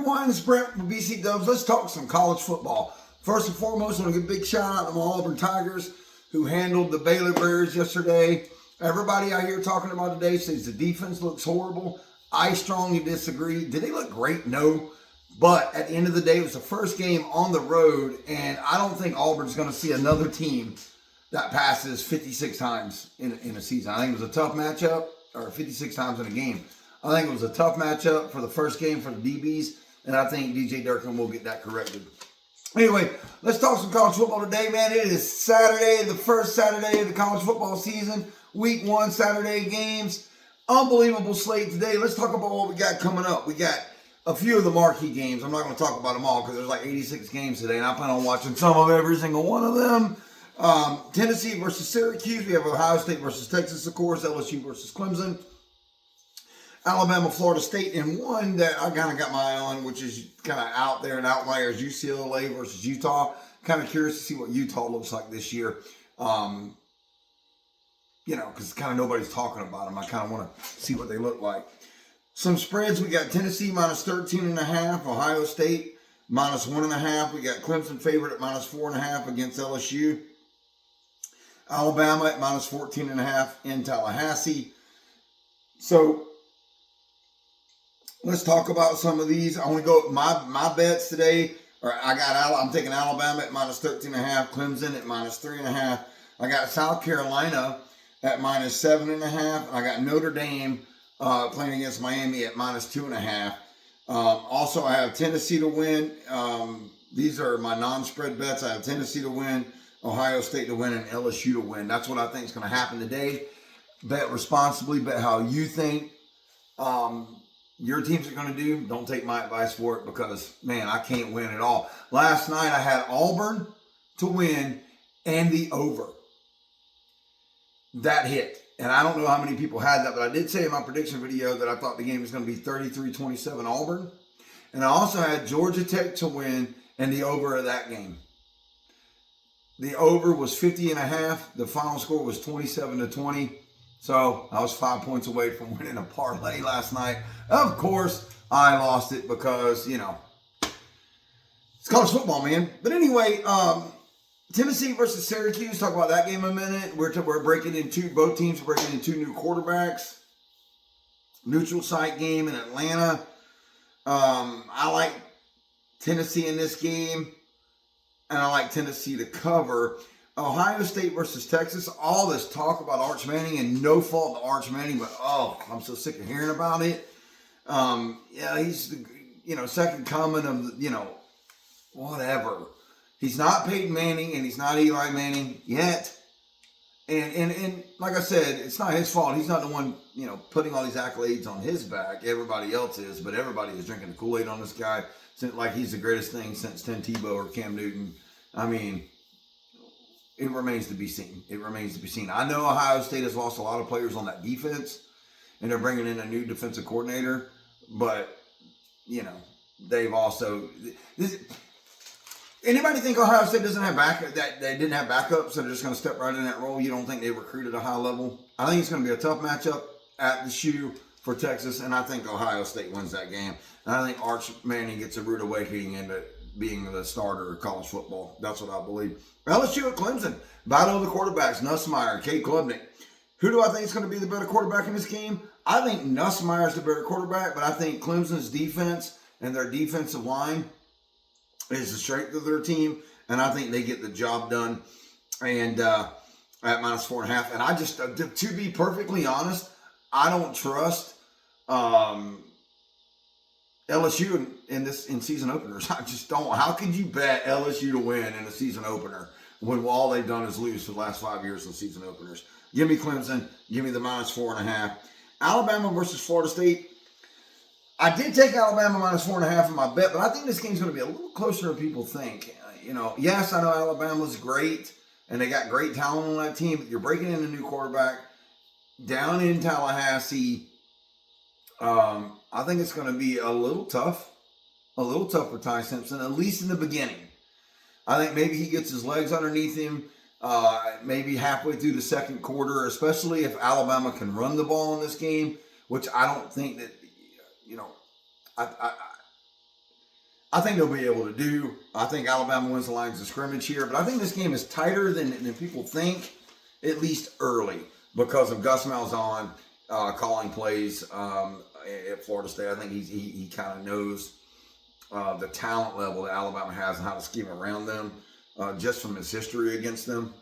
everyone. It's Brent from BC Dubs. Let's talk some college football. First and foremost, I want to give a big shout out to my Auburn Tigers who handled the Baylor Bears yesterday. Everybody out here talking about today says the defense looks horrible. I strongly disagree. Did they look great? No. But at the end of the day, it was the first game on the road, and I don't think Auburn's going to see another team that passes 56 times in a season. I think it was a tough matchup, or 56 times in a game. I think it was a tough matchup for the first game for the DBs, and I think DJ Durkin will get that corrected. Anyway, let's talk some college football today, man. It is Saturday, the first Saturday of the college football season. Week 1 Saturday games. Unbelievable slate today. Let's talk about what we got coming up. We got a few of the marquee games. I'm not going to talk about them all because there's like 86 games today, and I plan on watching some of every single one of them. Tennessee versus Syracuse. We have Ohio State versus Texas, of course. LSU versus Clemson. Alabama, Florida State, and one that I kind of got my eye on, which is kind of out there and outliers, UCLA versus Utah. Kind of curious to see what Utah looks like this year. Because kind of nobody's talking about them. I kind of want to see what they look like. Some spreads, we got Tennessee minus 13.5, Ohio State minus 1.5. We got Clemson favorite at minus 4.5 against LSU. Alabama at minus 14.5 in Tallahassee. So let's talk about some of these. I want to go my bets today. I'm taking Alabama at minus 13.5, Clemson at minus 3.5. I got South Carolina at minus 7.5, and I got Notre Dame playing against Miami at minus 2.5. Also, I have Tennessee to win. These are my non-spread bets. I have Tennessee to win, Ohio State to win, and LSU to win. That's what I think is going to happen today. Bet responsibly. Bet how you think your teams are going to do. Don't take my advice for it because, man, I can't win at all. Last night, I had Auburn to win and the over. That hit. And I don't know how many people had that, but I did say in my prediction video that I thought the game was going to be 33-27 Auburn. And I also had Georgia Tech to win and the over of that game. The over was 50.5. The final score was 27-20. So I was 5 points away from winning a parlay last night. Of course, I lost it because, it's college football, man. But anyway, Tennessee versus Syracuse. Talk about that game a minute. We're breaking into both teams are breaking in 2 new quarterbacks. Neutral site game in Atlanta. I like Tennessee in this game, and I like Tennessee to cover. Ohio State versus Texas. All this talk about Arch Manning, and no fault to Arch Manning, but I'm so sick of hearing about it. He's the second coming of whatever. He's not Peyton Manning, and he's not Eli Manning yet. And like I said, it's not his fault. He's not the one, putting all these accolades on his back. Everybody else is, but everybody is drinking the Kool-Aid on this guy like he's the greatest thing since Tim Tebow or Cam Newton. I mean, it remains to be seen. It remains to be seen. I know Ohio State has lost a lot of players on that defense, and they're bringing in a new defensive coordinator, but, they've also... Anybody think Ohio State doesn't have backup? That they didn't have backups, so they're just going to step right in that role? You don't think they recruited a high level? I think it's going to be a tough matchup at the shoe for Texas, and I think Ohio State wins that game. And I think Arch Manning gets a rude awakening into being the starter of college football. That's what I believe. LSU at Clemson. Battle of the quarterbacks. Nussmeier, Cade Klubnik. Who do I think is going to be the better quarterback in this game? I think Nussmeier is the better quarterback, but I think Clemson's defense and their defensive line is the strength of their team, and I think they get the job done. And at minus 4.5. And I just, to be perfectly honest, I don't trust LSU in season openers. I just don't. How could you bet LSU to win in a season opener when all they've done is lose for the last 5 years in season openers? Give me Clemson. Give me the minus 4.5. Alabama versus Florida State. I did take Alabama minus 4.5 in my bet, but I think this game's going to be a little closer than people think. Yes, I know Alabama's great, and they got great talent on that team, but you're breaking in a new quarterback down in Tallahassee. I think it's going to be a little tough for Ty Simpson, at least in the beginning. I think maybe he gets his legs underneath him, maybe halfway through the second quarter, especially if Alabama can run the ball in this game, which I don't think that, I think they'll be able to do. I think Alabama wins the lines of scrimmage here, but I think this game is tighter than people think, at least early, because of Gus Malzahn calling plays at Florida State. I think he kind of knows the talent level that Alabama has and how to scheme around them, just from his history against them.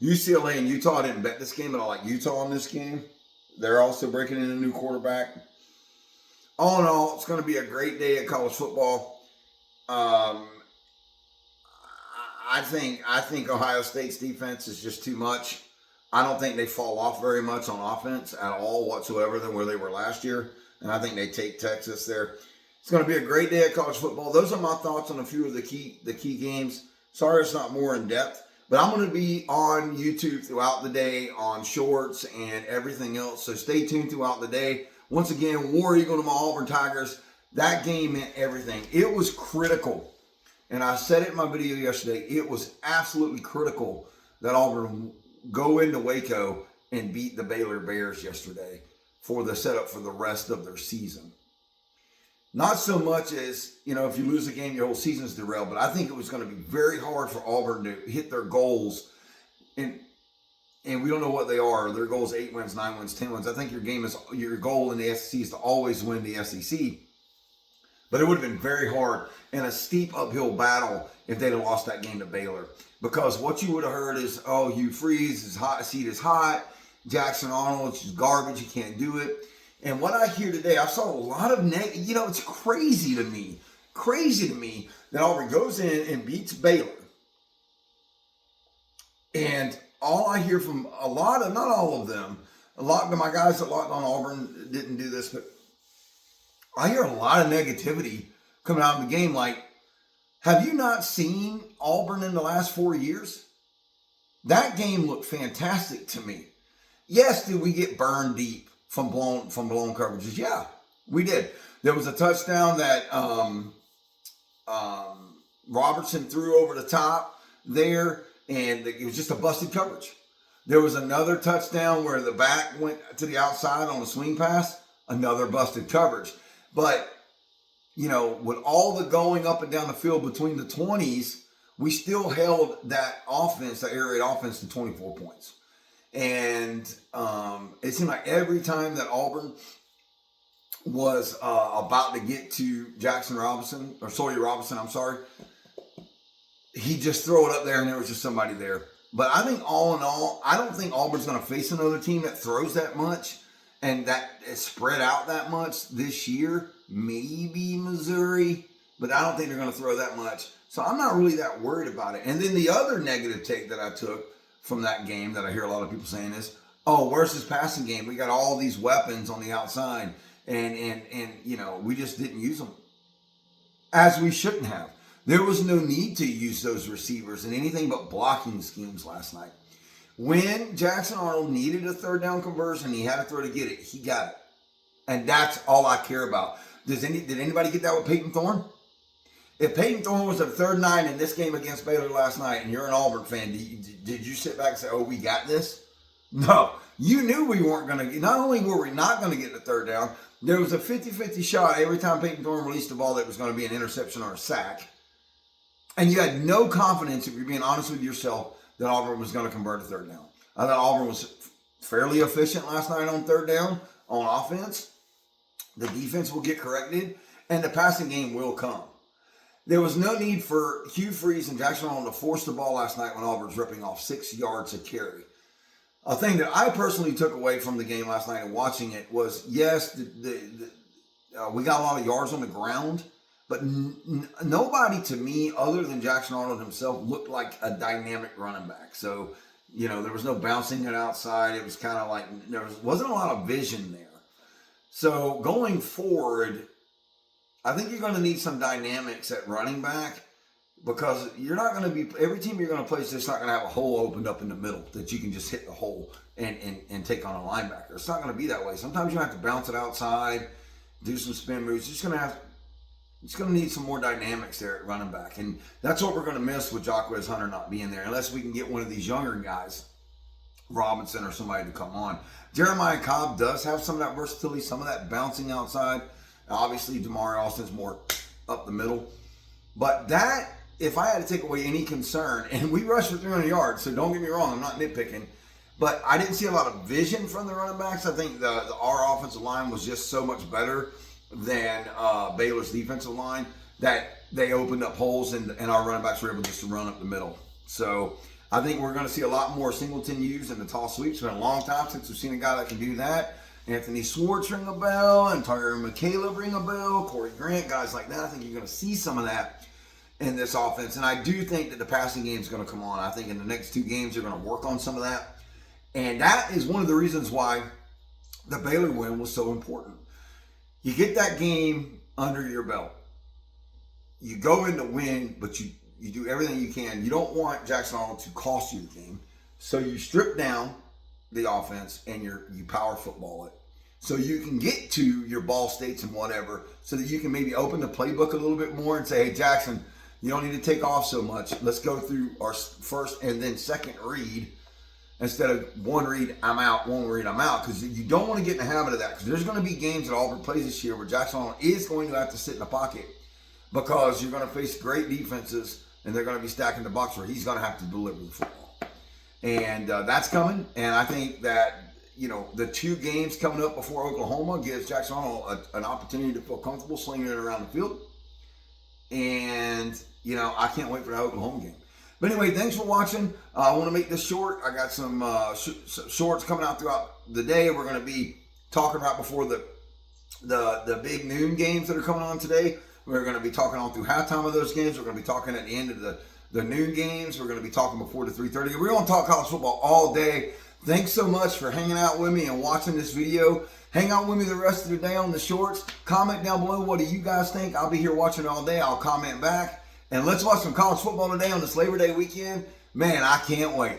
UCLA and Utah, I didn't bet this game, but I like Utah in this game. They're also breaking in a new quarterback. All in all, it's going to be a great day at college football. I think Ohio State's defense is just too much. I don't think they fall off very much on offense at all whatsoever than where they were last year. And I think they take Texas there. It's going to be a great day at college football. Those are my thoughts on a few of the key games. Sorry it's not more in depth. But I'm going to be on YouTube throughout the day on shorts and everything else. So stay tuned throughout the day. Once again, War Eagle to my Auburn Tigers. That game meant everything. It was critical. And I said it in my video yesterday. It was absolutely critical that Auburn go into Waco and beat the Baylor Bears yesterday for the setup for the rest of their season. Not so much as, if you lose a game, your whole season's derailed. But I think it was going to be very hard for Auburn to hit their goals. And we don't know what they are. Their goal is 8 wins, 9 wins, 10 wins. I think your goal in the SEC is to always win the SEC. But it would have been very hard and a steep uphill battle if they'd have lost that game to Baylor. Because what you would have heard is, Hugh Freeze, his hot seat is hot. Jackson Arnold, it's just garbage. He can't do it. And what I hear today, I saw a lot of it's crazy to me that Auburn goes in and beats Baylor. And all I hear from a lot of, not all of them, a lot of my guys that locked on Auburn didn't do this, but I hear a lot of negativity coming out of the game. Like, have you not seen Auburn in the last 4 years? That game looked fantastic to me. Yes, did we get burned deep from blown coverages? Yeah, we did. There was a touchdown that Robertson threw over the top there, and it was just a busted coverage. There was another touchdown where the back went to the outside on a swing pass, another busted coverage. But, with all the going up and down the field between the 20s, we still held that offense, that air raid offense, to 24 points. And it seemed like every time that Auburn was about to get to Sawyer Robinson, he'd just throw it up there and there was just somebody there. But I think all in all, I don't think Auburn's going to face another team that throws that much and that is spread out that much this year. Maybe Missouri, but I don't think they're going to throw that much. So I'm not really that worried about it. And then the other negative take that I took from that game that I hear a lot of people saying is, where's his passing game? We got all these weapons on the outside and we just didn't use them as we shouldn't have. There was no need to use those receivers in anything but blocking schemes last night. When Jackson Arnold needed a third down conversion, he had to throw to get it. He got it. And that's all I care about. Did anybody get that with Peyton Thorne? If Peyton Thorne was a 3rd and 9 in this game against Baylor last night and you're an Auburn fan, did you sit back and say, we got this? No. You knew we weren't going to get, not only were we not going to get the 3rd down, there was a 50-50 shot every time Peyton Thorne released the ball that was going to be an interception or a sack. And you had no confidence, if you're being honest with yourself, that Auburn was going to convert a 3rd down. I thought Auburn was fairly efficient last night on 3rd down on offense. The defense will get corrected, and the passing game will come. There was no need for Hugh Freeze and Jackson Arnold to force the ball last night when Auburn was ripping off 6 yards a carry. A thing that I personally took away from the game last night and watching it was, yes, we got a lot of yards on the ground, but nobody to me other than Jackson Arnold himself looked like a dynamic running back. So, there was no bouncing it outside. It was kind of like there wasn't a lot of vision there. So going forward, I think you're going to need some dynamics at running back because you're not going to be, every team you're going to play is just not going to have a hole opened up in the middle that you can just hit the hole and take on a linebacker. It's not going to be that way. Sometimes you have to bounce it outside, do some spin moves. It's going to need some more dynamics there at running back. And that's what we're going to miss with Jacquez Hunter not being there unless we can get one of these younger guys, Robinson or somebody, to come on. Jeremiah Cobb does have some of that versatility, some of that bouncing outside. Obviously, Damari Alston's more up the middle. But that, if I had to take away any concern, and we rushed for 300 yards, so don't get me wrong, I'm not nitpicking, but I didn't see a lot of vision from the running backs. I think our offensive line was just so much better than Baylor's defensive line that they opened up holes, and our running backs were able just to run up the middle. So I think we're going to see a lot more Singleton used in the toss sweeps. It's been a long time since we've seen a guy that can do that. Anthony Swartz ring a bell, and Tyler McCaleb ring a bell, Corey Grant, guys like that. I think you're going to see some of that in this offense. And I do think that the passing game is going to come on. I think in the next 2 games, they're going to work on some of that. And that is one of the reasons why the Baylor win was so important. You get that game under your belt. You go in to win, but you do everything you can. You don't want Jackson Arnold to cost you the game. So you strip down the offense and you power football it. So you can get to your ball states and whatever, so that you can maybe open the playbook a little bit more and say, hey, Jackson, you don't need to take off so much. Let's go through our first and then second read instead of one read, I'm out, one read, I'm out. Because you don't want to get in the habit of that. Because there's going to be games that Auburn plays this year where Jackson Arnold is going to have to sit in the pocket, because you're going to face great defenses and they're going to be stacking the box where he's going to have to deliver the football. And that's coming. And I think that, the 2 games coming up before Oklahoma gives Jackson Arnold an opportunity to feel comfortable slinging it around the field. And, I can't wait for that Oklahoma game. But anyway, thanks for watching. I want to make this short. I got some shorts coming out throughout the day. We're going to be talking right before the big noon games that are coming on today. We're going to be talking all through halftime of those games. We're going to be talking at the end of the noon games. We're going to be talking before the 3:30. We're going to talk college football all day. Thanks so much for hanging out with me and watching this video. Hang out with me the rest of the day on the shorts. Comment down below, what do you guys think? I'll be here watching all day. I'll comment back. And let's watch some college football today on this Labor Day weekend. Man, I can't wait.